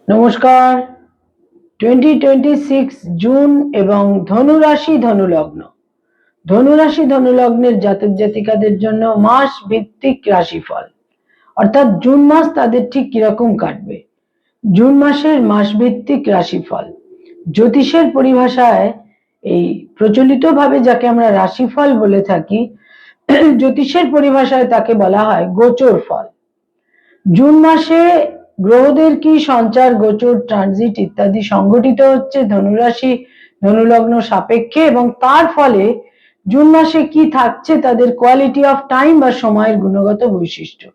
নমস্কার। 2026 জুন এবং ধনুরাশি ধনুলগ্ন, ধনুরাশি ধনুলগ্নের জাতক জাতিকাদের জন্য মাস ভিত্তিক রাশিফল, অর্থাৎ জুন মাস তাদের ঠিক কিরকম কাটবে। জুন মাসের মাস ভিত্তিক রাশিফল জ্যোতিষের পরিভাষায়, এই প্রচলিতভাবে যাকে আমরা রাশিফল বলে থাকি, জ্যোতিষের পরিভাষায় তাকে বলা হয় গোচর ফল। জুন মাসে গ্রহদের কি সঞ্চার, গোচর, ট্রানজিট ইত্যাদি সংঘটিত হচ্ছে ধনুরাশি ধনুলগ্ন সাপেক্ষে, এবং তার ফলে জুন মাসে কি থাকছে তাদের কোয়ালিটি অফ টাইম বা সময়ের গুণগত বৈশিষ্ট্য,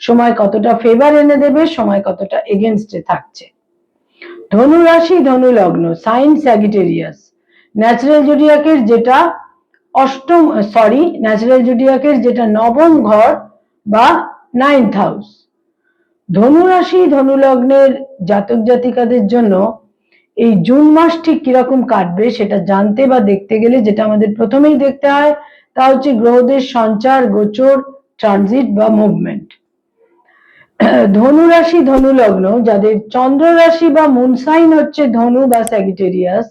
সময় কতটা ফেভার এনে দেবে, সময় কতটা এগেনস্টে থাকছে। ধনুরাশি ধনুলগ্ন সাইন স্যাজিটেরিয়াস, ন্যাচারাল জোডিয়াকের যেটা নবম ঘর বা 9th হাউস। ধনুরাশি ধনুলগ্নের জাতক জাতিকাদের জন্য এই জুন মাস ঠিক কিরকম কাটবে সেটা জানতে বা দেখতে গেলে যেটা আমাদের প্রথমেই দেখতে হয় তা হচ্ছে গ্রহদের সঞ্চার, গোচর, ট্রানজিট বা মুভমেন্ট। ধনুরাশি ধনুলগ্ন যাদের চন্দ্র রাশি বা মুন সাইন হচ্ছে ধনু বা স্যাজিটেরিয়াস,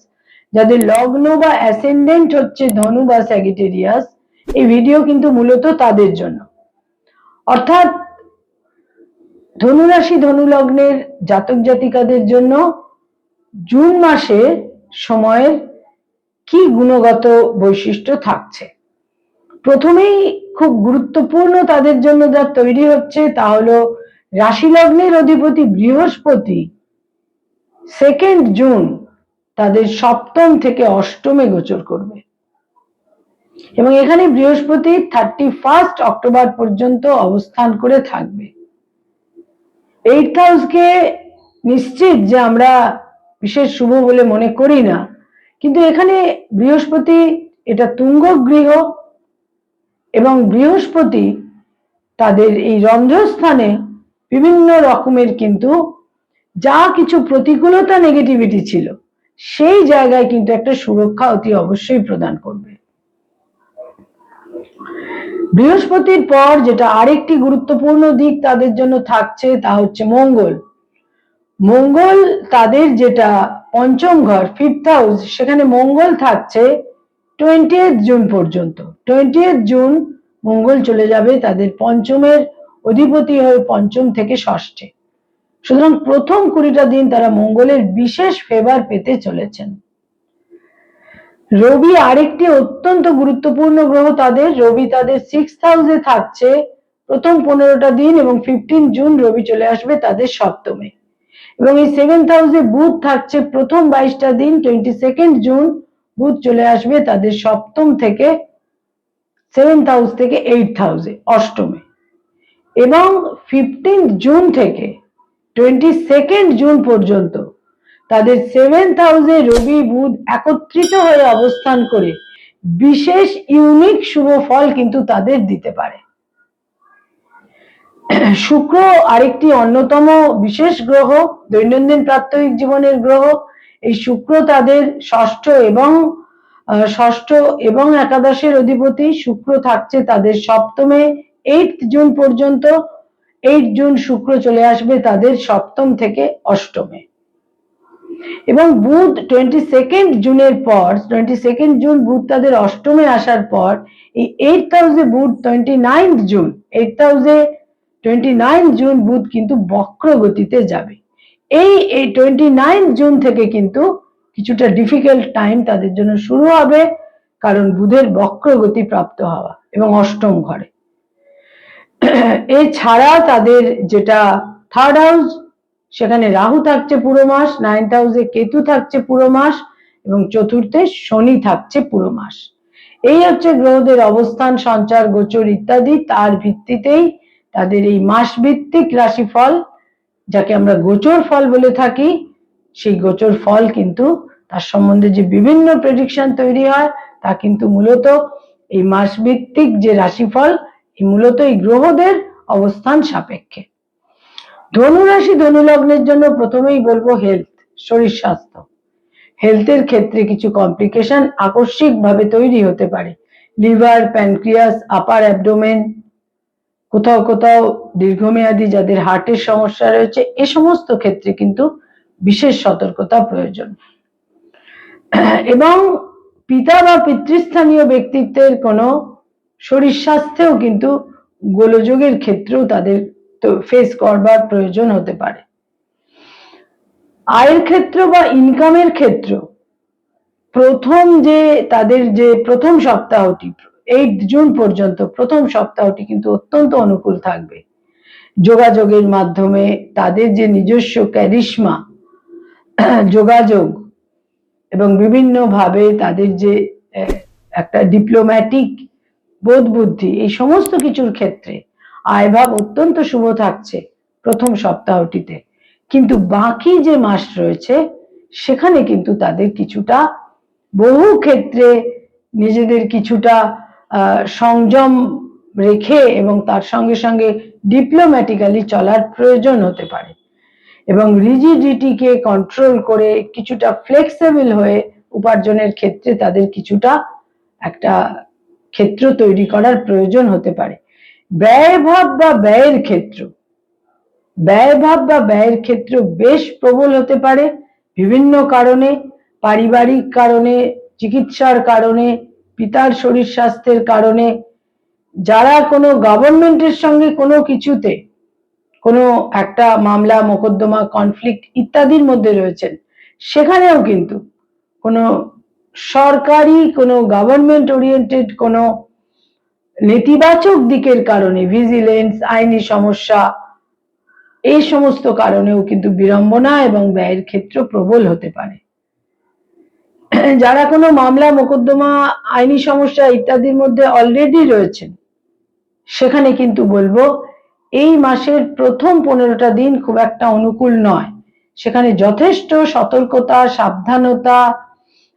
যাদের লগ্ন বা অ্যাসেন্ডেন্ট হচ্ছে ধনু বা স্যাজিটেরিয়াস, এই ভিডিও কিন্তু মূলত তাদের জন্য। অর্থাৎ ধনুরাশি ধনুলগ্নের জাতক জাতিকাদের জন্য জুন মাসে সময়ের কি গুণগত বৈশিষ্ট্য থাকছে। প্রথমেই খুব গুরুত্বপূর্ণ তাদের জন্য যা তৈরি হচ্ছে তা হলো রাশি লগ্নের অধিপতি বৃহস্পতি 2nd জুন তাদের সপ্তম থেকে অষ্টমে গোচর করবে, এবং এখানে বৃহস্পতি 31 অক্টোবর পর্যন্ত অবস্থান করে থাকবে। 8th হাউসকে নিশ্চিত যে আমরা বিশেষ শুভ বলে মনে করি না, কিন্তু এখানে বৃহস্পতি এটা তুঙ্গ গৃহ, এবং বৃহস্পতি তাদের এই রন্ধ্রস্থানে বিভিন্ন রকমের কিন্তু যা কিছু প্রতিকূলতা, নেগেটিভিটি ছিল সেই জায়গায় কিন্তু একটা সুরক্ষা অতি অবশ্যই প্রদান করবে। বৃহস্পতির পর যেটা আরেকটি গুরুত্বপূর্ণ দিক তাদের জন্য থাকছে তা হচ্ছে মঙ্গল। মঙ্গল তাদের যেটা পঞ্চম ঘর 5th হাউস, সেখানে মঙ্গল থাকছে 20th জুন পর্যন্ত। 20th জুন মঙ্গল চলে যাবে তাদের পঞ্চমের অধিপতি হয়ে পঞ্চম থেকে ষষ্ঠে। সুতরাং প্রথম 20টা দিন তারা মঙ্গলের বিশেষ ফেভার পেতে চলেছেন। রবি আরেকটি অত্যন্ত গুরুত্বপূর্ণ গ্রহ তাদের। রবি তাদের 6th হাউসে থাকছে প্রথম 15টা দিন, এবং 15 জুন রবি চলে আসবে তাদের সপ্তমে। এবং এই 7th হাউসে বুধ থাকছে প্রথম 22টা দিন। 22nd জুন বুধ চলে আসবে তাদের সপ্তম থেকে 7th হাউস থেকে 8th হাউসে অষ্টমে, এবং 15th জুন থেকে 22nd জুন পর্যন্ত তাদের 7th হাউসে রবি বুধ একত্রিত হয়ে অবস্থান করে বিশেষ ইউনিক শুভ ফল কিন্তু তাদের দিতে পারে। শুক্র আরেকটি অন্যতম বিশেষ গ্রহ, দৈনন্দিন প্রাত্যহিক জীবনের গ্রহ। এই শুক্র তাদের ষষ্ঠ এবং একাদশের অধিপতি। শুক্র থাকছে তাদের সপ্তমে 8th জুন পর্যন্ত। 8 জুন শুক্র চলে আসবে তাদের সপ্তম থেকে অষ্টমে, এবং বুধ 22nd জুনের পর, 22nd জুন বুধ তাদের অষ্টমে আসার পর এই 8th হাউসে বুধ 29th জুন 8th হাউসে 29th জুন বুধ কিন্তু বক্র গতিতে যাবে। এই 29th জুন থেকে কিন্তু কিছুটা ডিফিকাল্ট টাইম তাদের জন্য শুরু হবে, কারণ বুধের বক্র গতি প্রাপ্ত হওয়া এবং অষ্টম ঘরে। এছাড়া তাদের যেটা 3rd হাউস, সেখানে রাহু থাকছে পুরো মাস, 9th হাউসে কেতু থাকছে পুরো মাস, এবং চতুর্থে শনি থাকছে পুরো মাস। এই হচ্ছে গ্রহদের অবস্থান, সঞ্চার, গোচর ইত্যাদি। তার ভিত্তিতেই তাদের এই মাস ভিত্তিক রাশিফল, যাকে আমরা গোচর ফল বলে থাকি, সেই গোচর ফল কিন্তু তার সম্বন্ধে যে বিভিন্ন প্রেডিকশন তৈরি হয় তা কিন্তু মূলত এই মাস ভিত্তিক যে রাশিফল, মূলত এই গ্রহদের অবস্থান সাপেক্ষে। ধনুরাশি ধনুলগ্নের জন্য প্রথমেই বলবো হেলথ, শরীর স্বাস্থ্য। হেলথের ক্ষেত্রে কিছু কমপ্লিকেশন আকস্মিক ভাবে তৈরি হতে পারে। লিভার, প্যানক্রিয়াস, আপার অ্যাবডোমেন, কোথাও কোথাও দীর্ঘমেয়াদী যাদের হার্টের সমস্যা রয়েছে, এ সমস্ত ক্ষেত্রে কিন্তু বিশেষ সতর্কতা প্রয়োজন। এবং পিতা বা পিতৃস্থানীয় ব্যক্তিত্বের কোনো শরীর স্বাস্থ্যেও কিন্তু গোলযোগের ক্ষেত্রেও তাদের ফেস করবার প্রয়োজন হতে পারে। আয়ের ক্ষেত্র বা ইনকামের ক্ষেত্র প্রথম যে তাদের যে প্রথম সপ্তাহটি 8 জুন পর্যন্ত প্রথম সপ্তাহটি কিন্তু অত্যন্ত অনুকূল থাকবে। যোগাযোগের মাধ্যমে তাদের যে নিজস্ব ক্যারিশমা, যোগাযোগ এবং বিভিন্ন ভাবে তাদের যে একটা ডিপ্লোম্যাটিক বোধ বুদ্ধি, এই সমস্ত কিছুর ক্ষেত্রে আয়ভাব অত্যন্ত শুভ থাকছে প্রথম সপ্তাহটিতে। কিন্তু বাকি যে মাস রয়েছে সেখানে কিন্তু তাদের কিছুটা বহু ক্ষেত্রে নিজেদের কিছুটা সংযম রেখে এবং তার সঙ্গে সঙ্গে ডিপ্লোম্যাটিক্যালি চলার প্রয়োজন হতে পারে এবং রিজিডিটিকে কন্ট্রোল করে কিছুটা ফ্লেক্সিবল হয়ে উপার্জনের ক্ষেত্রে তাদের কিছুটা একটা ক্ষেত্র তৈরি করার প্রয়োজন হতে পারে। ব্যয়ভাব বা ব্যয়ের ক্ষেত্র বেশ প্রবল হতে পারে বিভিন্ন কারণে, পারিবারিক কারণে, চিকিৎসার কারণে, পিতার শরীর স্বাস্থ্যের কারণে। যারা কোনো গভর্নমেন্টের সঙ্গে কোনো কিছুতে কোনো একটা মামলা মোকদ্দমা কনফ্লিক্ট ইত্যাদির মধ্যে রয়েছেন, সেখানেও কিন্তু কোনো সরকারি কোনো গভর্নমেন্ট ওরিয়েন্টেড কোনো নেতিবাচক দিকের কারণে ভিজিলেন্স, আইনি সমস্যা, এই সমস্ত কারণেও কিন্তু বিড়ম্বনা এবং ব্যয়ের ক্ষেত্র প্রবল হতে পারে। যারা কোনো মামলা মোকদ্দমা আইনি সমস্যা ইত্যাদির মধ্যে অলরেডি রয়েছেন, সেখানে কিন্তু বলবো এই মাসের প্রথম 15টা দিন খুব একটা অনুকূল নয়। সেখানে যথেষ্ট সতর্কতা, সাবধানতা,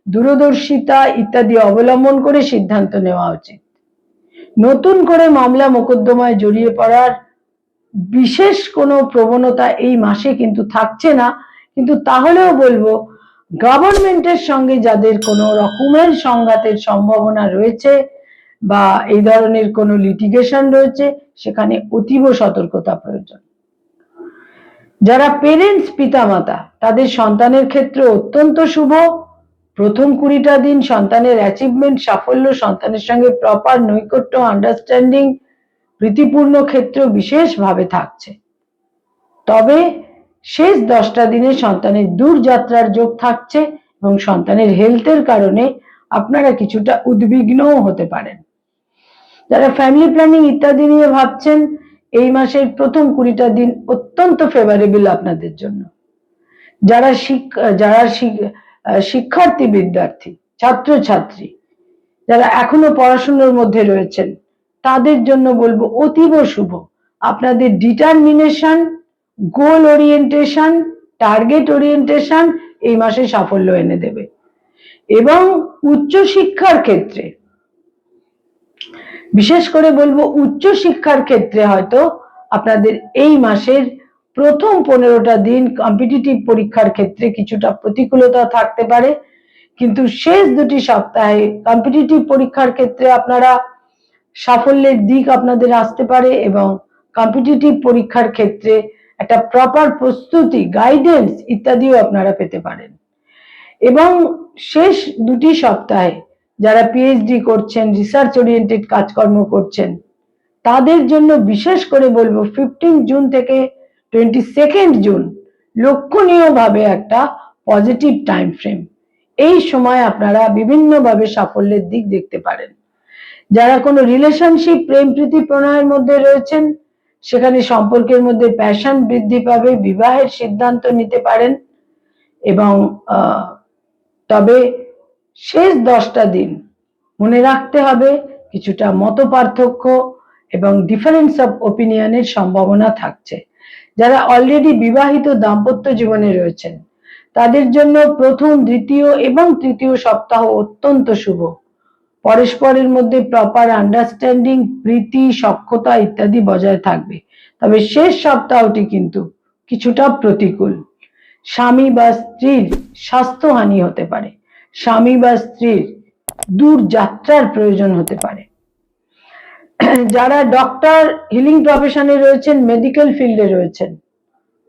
দূরদর্শিতা ইত্যাদি অবলম্বন করে সিদ্ধান্ত নেওয়া উচিত। নতুন করে মামলা মোকদ্দমায় জড়িয়ে পড়ার বিশেষ কোনো প্রবণতা এই মাসে কিন্তু থাকছে না। কিন্তু তাহলেও বলবো গভর্নমেন্টের সঙ্গে যাদের কোনো রকমের সংঘাতের সম্ভাবনা রয়েছে বা এই ধরনের কোনো লিটিগেশন রয়েছে, সেখানে অতীব সতর্কতা প্রয়োজন। যারা পেরেন্টস, পিতামাতা, তাদের সন্তানের ক্ষেত্রে অত্যন্ত শুভ। প্রথম 20টা দিন সন্তানের অ্যাচিভমেন্ট, সাফল্য, সন্তানের সঙ্গে প্রপার নৈকট্য, আন্ডারস্ট্যান্ডিং, প্রীতিপূর্ণ ক্ষেত্র বিশেষভাবে থাকছে। তবে শেষ 10টা দিনে সন্তানের দূরযাত্রার যোগ থাকছে এবং সন্তানের হেলথের কারণে আপনারা কিছুটা উদ্বিগ্নও হতে পারেন। যারা ফ্যামিলি প্ল্যানিং ইত্যাদি নিয়ে ভাবছেন, এই মাসের প্রথম 20টা দিন অত্যন্ত ফেভারেবল আপনাদের জন্য। যারা শিক্ষার্থী, বিদ্যার্থী, ছাত্রছাত্রী, যারা এখনো পড়াশোনার মধ্যে রয়েছেন, তাদের জন্য বলবো অতীব শুভ। আপনাদের ডিটারমিনেশন, গোল ওরিয়েন্টেশন, টার্গেট ওরিয়েন্টেশন এই মাসে সাফল্য এনে দেবে। এবং উচ্চশিক্ষার ক্ষেত্রে বিশেষ করে বলবো, উচ্চশিক্ষার ক্ষেত্রে হয়তো আপনাদের এই মাসের প্রথম 15টা দিন কম্পিটিটিভ পরীক্ষার ক্ষেত্রে কিছুটা প্রতিকূলতা থাকতে পারে, কিন্তু শেষ 2টি সপ্তাহে কম্পিটিটিভ পরীক্ষার ক্ষেত্রে আপনারা সাফল্যের দিক আপনাদের আসতে পারে এবং কম্পিটিটিভ পরীক্ষার ক্ষেত্রে একটা প্রপার প্রস্তুতি, গাইডেন্স ইত্যাদিও আপনারা পেতে পারেন। এবং শেষ 2টি সপ্তাহে যারা পিএইচডি করছেন, রিসার্চ ওরিয়েন্টেড কাজকর্ম করছেন, তাদের জন্য বিশেষ করে বলবো 15 জুন থেকে 22 জুন লক্ষণীয়ভাবে একটা পজিটিভ টাইম ফ্রেম। এই সময় আপনারা বিভিন্নভাবে সাফল্যের দিক দেখতে পারেন। যারা কোনো রিলেশনশিপ, প্রেম প্রীতি প্রণয়ের মধ্যে রয়েছেন, সেখানে সম্পর্কের মধ্যে প্যাশন বৃদ্ধি পাবে, বিবাহের সিদ্ধান্ত নিতে পারেন। এবং তবে শেষ 10টা দিন মনে রাখতে হবে কিছুটা মতপার্থক্য এবং ডিফারেন্স অফ ওপিনিয়নের সম্ভাবনা থাকছে। যারা অলরেডি বিবাহিত দাম্পত্য জীবনে রয়েছেন, তাদের জন্য প্রথম, দ্বিতীয় এবং তৃতীয় সপ্তাহ অত্যন্ত শুভ। পরস্পরের মধ্যে প্রপার আন্ডারস্ট্যান্ডিং, প্রীতি, সখ্যতা ইত্যাদি বজায় থাকবে। তবে শেষ সপ্তাহটি কিন্তু কিছুটা প্রতিকূল। স্বামী বা স্ত্রীর স্বাস্থ্যহানি হতে পারে, স্বামী বা স্ত্রীর দূর যাত্রার প্রয়োজন হতে পারে। যারা ডক্টর, হিলিং প্রফেশনে রয়েছেন, মেডিকেল ফিল্ডে রয়েছেন,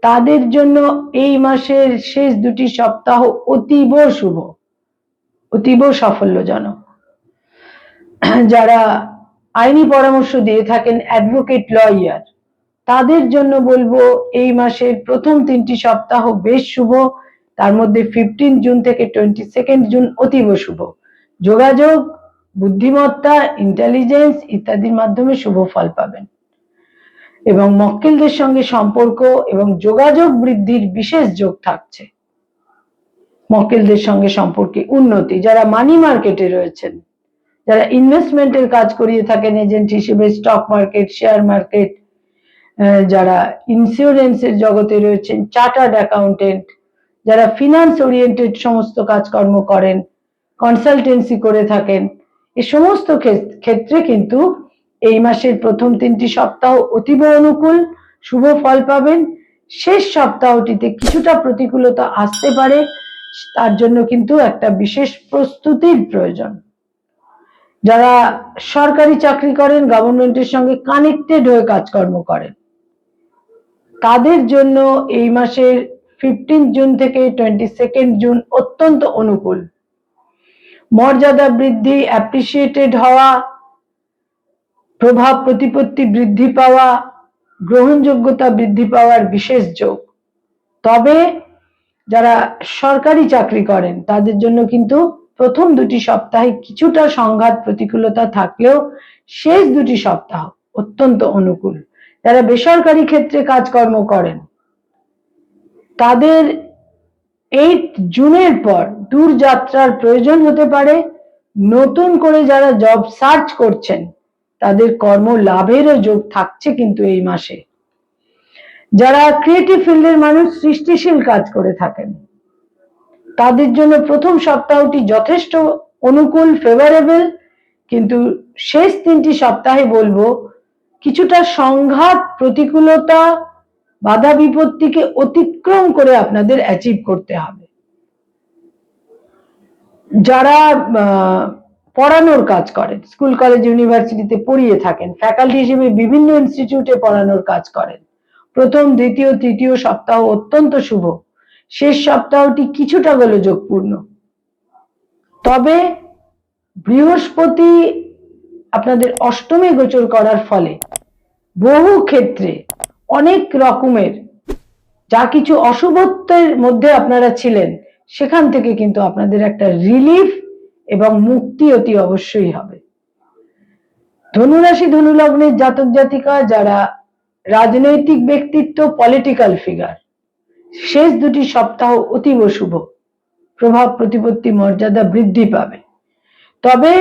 তাদের জন্য এই মাসের শেষ দুটি সপ্তাহ অতীব শুভ, অতীব সাফল্যজনক। যারা আইনি পরামর্শ দিয়ে থাকেন, অ্যাডভোকেট, লয়ার, তাদের জন্য বলবো এই মাসের প্রথম 3টি সপ্তাহ বেশ শুভ। তার মধ্যে 15 জুন থেকে 22 জুন অতীব শুভ। যোগাযোগ, বুদ্ধিমত্তা, ইন্টেলিজেন্স ইত্যাদির মাধ্যমে শুভ ফল পাবেন এবং মক্কেলদের সঙ্গে সম্পর্ক এবং যোগাযোগ বৃদ্ধির বিশেষ যোগ থাকছে। মক্কেলদের সঙ্গে সম্পর্কে উন্নতি। যারা মানি মার্কেটে রয়েছেন, যারা ইনভেস্টমেন্টের কাজ করিয়ে থাকেন এজেন্ট হিসেবে, স্টক মার্কেট, শেয়ার মার্কেট, যারা ইন্স্যুরেন্সের জগতে রয়েছেন, চার্টার্ড অ্যাকাউন্টেন্ট, যারা ফিনান্স ওরিয়েন্টেড সমস্ত কাজকর্ম করেন, কনসালটেন্সি করে থাকেন, এই সমস্ত ক্ষেত্রে কিন্তু এই মাসের প্রথম 3টি সপ্তাহ অতীব অনুকূল, শুভ ফল পাবেন। শেষ সপ্তাহটিতে কিছুটা প্রতিকূলতা আসতে পারে, তার জন্য কিন্তু একটা বিশেষ প্রস্তুতির প্রয়োজন। যারা সরকারি চাকরি করেন, গভর্নমেন্টের সঙ্গে কানেক্টেড হয়ে কাজকর্ম করেন, তাদের জন্য এই মাসের 15 জুন থেকে 22 জুন অত্যন্ত অনুকূল। মর্যাদা বৃদ্ধি, অ্যাপ্রিসিয়েটেড হওয়া, প্রভাব প্রতিপত্তি বৃদ্ধি পাওয়া, গ্রহণযোগ্যতা বৃদ্ধি পাওয়ার বিশেষ যোগ। তবে যারা সরকারি চাকরি করেন তাদের জন্য কিন্তু প্রথম 2টি সপ্তাহে কিছুটা সংঘাত প্রতিকূলতা থাকলেও শেষ 2টি সপ্তাহ অত্যন্ত অনুকূল। যারা বেসরকারি ক্ষেত্রে কাজকর্ম করেন তাদের 8 জুনের পর দূরযাত্রার প্রয়োজন হতে পারে। নতুন করে যারা জব সার্চ করছেন তাদের কর্ম লাভেরও যোগ থাকছে কিন্তু এই মাসে। যারা ক্রিয়েটিভ ফিল্ডের মানুষ, সৃষ্টিশীল কাজ করে থাকেন, তাদের জন্য প্রথম সপ্তাহটি যথেষ্ট অনুকূল, ফেভারেবল, কিন্তু শেষ 3টি সপ্তাহে বলবো কিছুটা সংঘাত, প্রতিকূলতা, বাধা বিপত্তিকে অতিক্রম করে আপনাদের অ্যাচিভ করতে হবে। যারা পড়ানোর কাজ করেন, স্কুল কলেজ ইউনিভার্সিটিতে পড়িয়ে থাকেন, ফ্যাকাল্টি হিসেবে বিভিন্ন ইনস্টিটিউটে পড়ানোর কাজ করেন, প্রথম, দ্বিতীয়, তৃতীয় সপ্তাহ অত্যন্ত শুভ। শেষ সপ্তাহটি কিছুটা গোলযোগপূর্ণ। তবে বৃহস্পতি আপনাদের অষ্টমে গোচর করার ফলে বহু ক্ষেত্রে অনেক রকমের যা কিছু অশুভত্বের মধ্যে আপনারা ছিলেন সেখান থেকে কিন্তু আপনাদের একটা রিলিফ এবং মুক্তি অতি অবশ্যই হবে। ধনুরাশি, ধনুলগ্নের জাতক জাতিকা যারা রাজনৈতিক ব্যক্তিত্ব, পলিটিক্যাল ফিগার, শেষ 2টি সপ্তাহ অতীব শুভ। প্রভাব প্রতিপত্তি মর্যাদা বৃদ্ধি পাবে। তবে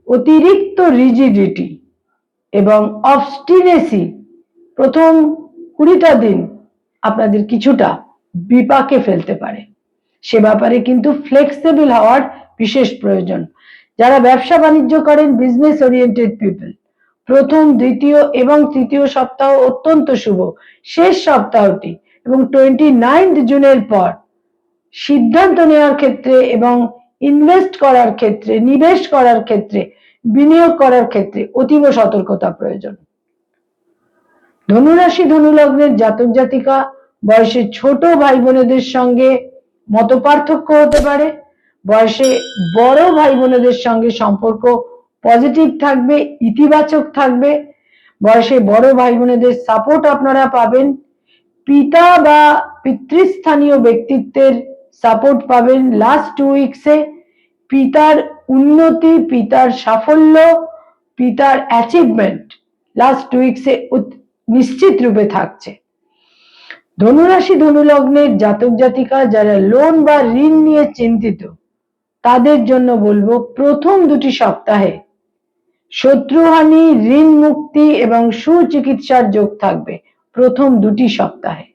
অতিরিক্ত রিজিডিটি এবং অবস্টিনেসি প্রথম 20টা দিন আপনাদের কিছুটা বিপাকে ফেলতে পারে। সে ব্যাপারে কিন্তু ফ্লেক্সিবল হওয়ার বিশেষ প্রয়োজন। যারা ব্যবসা বাণিজ্য করেন, বিজনেস ওরিয়েন্টেড পিপল, প্রথম, দ্বিতীয় এবং তৃতীয় সপ্তাহ অত্যন্ত শুভ। শেষ সপ্তাহটি এবং 29 জুনের পর সিদ্ধান্ত নেওয়ার ক্ষেত্রে এবং ইনভেস্ট করার ক্ষেত্রে, নিবেশ করার ক্ষেত্রে, বিনিয়োগ করার ক্ষেত্রে অতীব সতর্কতা প্রয়োজন। ধনুরাশি, ধনুলগ্নের জাতক জাতিকা বয়সে ছোট ভাই বোনেদের সঙ্গে মতপার্থক্য হতে পারে। বয়সে বড় ভাই বোনেদের সঙ্গে সম্পর্ক পজিটিভ থাকবে, ইতিবাচক থাকবে। বয়সে বড় ভাই বোনেদের সাপোর্ট আপনারা পাবেন। পিতা বা পিতৃস্থানীয় ব্যক্তিত্বের সাপোর্ট পাবেন লাস্ট 2 উইকসে। পিতার উন্নতি, পিতার সাফল্য, পিতার অ্যাচিভমেন্ট লাস্ট 2 উইকসে নিশ্চিত রূপে থাকছে। ধনুরাশি, ধনুলগ্নের জাতক জাতিকা যারা লোন বা ঋণ নিয়ে চিন্তিত তাদের জন্য বলবো প্রথম 2টি সপ্তাহে শত্রুহানি, ঋণ মুক্তি এবং সুচিকিৎসার যোগ থাকবে প্রথম 2টি সপ্তাহে।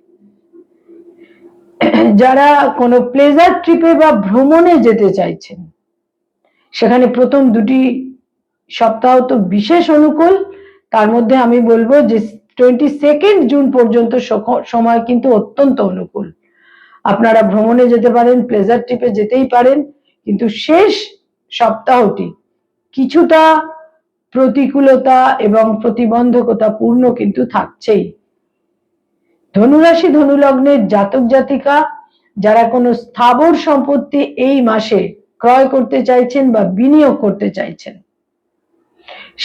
যারা কোনো প্লেজার ট্রিপে বা ভ্রমণে যেতে চাইছেন সেখানে প্রথম 2টি সপ্তাহ তো বিশেষ অনুকূল। তার মধ্যে আমি বলবো যে 22 জুন পর্যন্ত সময় কিন্তু অত্যন্ত অনুকূল। আপনারা ভ্রমণে যেতে পারেন, প্লেজার ট্রিপে যেতেই পারেন, কিন্তু শেষ সপ্তাহটি কিছুটা প্রতিকূলতা এবং প্রতিবন্ধকতা পূর্ণ কিন্তু থাকছেই। ধনুরাশি ধনু লগ্নের জাতক জাতিকা যারা কোনো স্থাবর সম্পত্তি এই মাসে ক্রয় করতে চাইছেন বা বিনিয়োগ করতে চাইছেন,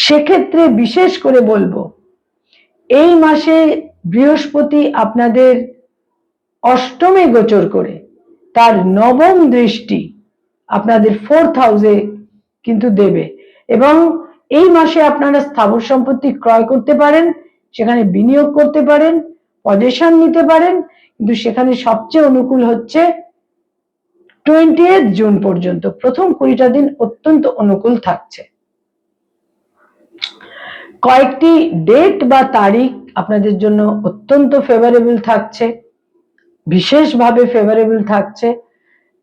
সেক্ষেত্রে বিশেষ করে বলবো এই মাসে বৃহস্পতি আপনাদের অষ্টমে গোচর করে তার নবম দৃষ্টি আপনাদের 4th হাউসে কিন্তু দেবে, এবং এই মাসে আপনারা স্থাবর সম্পত্তি ক্রয় করতে পারেন, সেখানে বিনিয়োগ করতে পারেন, পজেশন নিতে পারেন, কিন্তু সেখানে সবচেয়ে অনুকূল হচ্ছে 20th জুন পর্যন্ত। প্রথম 20টা দিন অত্যন্ত অনুকূল থাকছে। কয়েকটি ডেট বা তারিখ আপনাদের জন্য অত্যন্ত ফেভারেবল থাকছে, বিশেষভাবে ফেভারেবল থাকছে,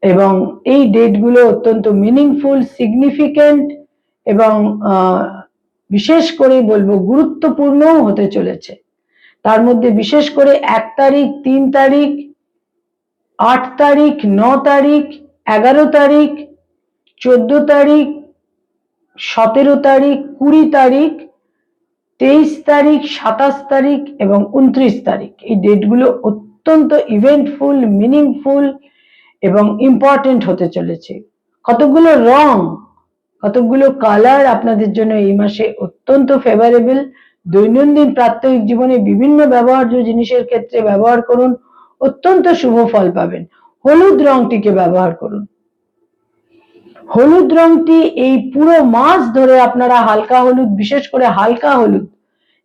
এবং এই ডেটগুলো অত্যন্ত মিনিংফুল, সিগনিফিকেন্ট এবং বিশেষ করে বলবো গুরুত্বপূর্ণও হতে চলেছে। তার মধ্যে বিশেষ করে 1 তারিখ, 3 তারিখ, 8 তারিখ, 9 তারিখ, 11 তারিখ, 14 তারিখ, 17 তারিখ, 20 তারিখ, 23 তারিখ, 27 তারিখ এবং 29 তারিখ, এই ডেটগুলো অত্যন্ত ইভেন্টফুল, মিনিংফুল এবং ইম্পর্টেন্ট হতে চলেছে। কতগুলো রং, কতগুলো কালার আপনাদের জন্য এই মাসে অত্যন্ত ফেভারেবল। দৈনন্দিন প্রাত্যহিক জীবনে বিভিন্ন ব্যবহার্য জিনিসের ক্ষেত্রে ব্যবহার করুন, অত্যন্ত শুভ ফল পাবেন। হলুদ রংটিকে ব্যবহার করুন। হলুদ রংটি এই পুরো মাস ধরে আপনারা হালকা হলুদ, বিশেষ করে হালকা হলুদ,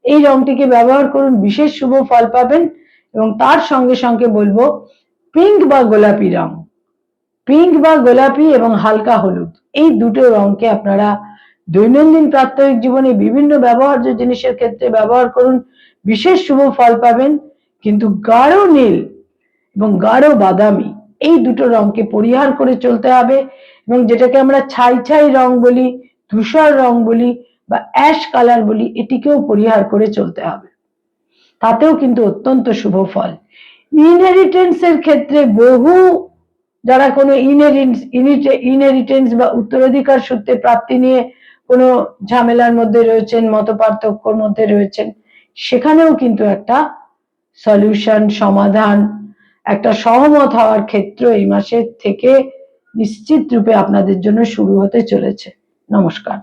এই রংটিকে ব্যবহার করুন, বিশেষ শুভ ফল পাবেন। এবং তার সঙ্গে সঙ্গে বলবো পিঙ্ক বা গোলাপি রং, পিঙ্ক বা গোলাপি এবং হালকা হলুদ, এই দুটো রংকে আপনারা দৈনন্দিন প্রাত্যহিক জীবনে বিভিন্ন ব্যবহার্য জিনিসের ক্ষেত্রে ব্যবহার করুন, বিশেষ শুভ ফল পাবেন। কিন্তু গাঢ় নীল এবং গাঢ় বাদামি, এই দুটো রংকে পরিহার করে চলতে হবে, এবং যেটাকে আমরা ছাই ছাই রং বলি, ধূসর রং বলি বা অ্যাশ কালার বলি, এটিকেও পরিহার করে চলতে হবে, তাতেও কিন্তু অত্যন্ত শুভ ফল। ইনহেরিটেন্সের ক্ষেত্রে বহু যারা কোনো ইনহেরিটেন্স বা উত্তরাধিকার সূত্রে প্রাপ্তি নিয়ে কোনো ঝামেলার মধ্যে রয়েছেন, মত পার্থক্যর মধ্যে রয়েছেন, সেখানেও কিন্তু একটা সলিউশন, সমাধান, একটা সহমত হওয়ার ক্ষেত্র এই মাসের থেকে নিশ্চিত রূপে আপনাদের জন্য শুরু হতে চলেছে। নমস্কার।